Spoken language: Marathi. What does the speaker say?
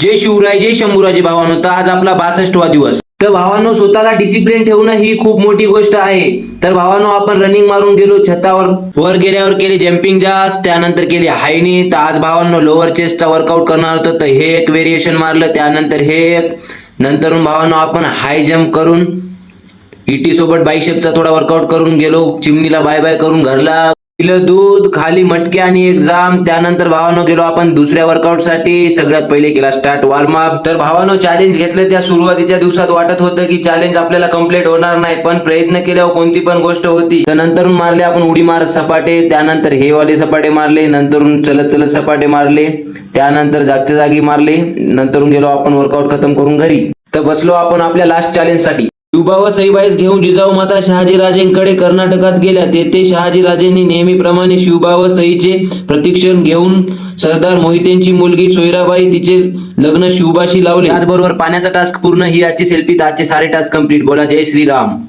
जय शिवराय जय शंभूराजे भावानो. तर आज आपला 62वा दिवस. तर भावानो, स्वतःला डिसिप्लिन ठेवणं ही खूप मोठी गोष्ट आहे. तर भावानो, आपण रनिंग मारून गेलो छतावर. वर गेल्यावर केली जम्पिंग जॅक्स, त्यानंतर केली हाय नी. तर आज भावांनो लोअर चेस्टचा वर्कआउट करणार होतो. तर हे एक व्हेरिएशन मारलं, त्यानंतर हे एक, नंतर भावांनो आपण हाय जम्प करून इटी सोबत बायसेपचा थोडा वर्कआउट करून गेलो. चिमणीला बाय बाय करून घरला पिलं दूध, खाली मटके आणि एक्झाम. त्यानंतर भावानो गेलो आपण दुसऱ्या वर्कआउट साठी. सगळ्यात पहिले केला स्टार्ट वॉर्म अप. तर भावानो चॅलेंज घेतलं. त्या सुरुवातीच्या दिवसात वाटत होतं की चॅलेंज आपल्याला कम्प्लीट होणार नाही, पण प्रयत्न केल्यावर कोणती पण गोष्ट होती. तर नंतर मारले आपण उडी मार सपाटे, त्यानंतर हे वाले सपाटे मारले, नंतर चलत चलत सपाटे मारले, त्यानंतर जागच्या जागी मारले. नंतर गेलो आपण वर्कआउट खतम करून घरी. तर बसलो आपण आपल्या लास्ट चॅलेंज साठी. शिवबा व सईबाईस घेऊन जिजाऊ माता शहाजीराजेंकडे कर्नाटकात गेल्या. तेथे शहाजीराजेंनी नेहमीप्रमाणे शिवबा व सईचे प्रतिक्षण घेऊन सरदार मोहितेंची मुलगी सोयराबाई तिचे लग्न शिवबाशी लावले. त्याचबरोबर पाण्याचा टास्क पूर्ण. ही आजची सेल्फी. आजचे सारे टास्क कंप्लीट. बोला जय श्रीराम.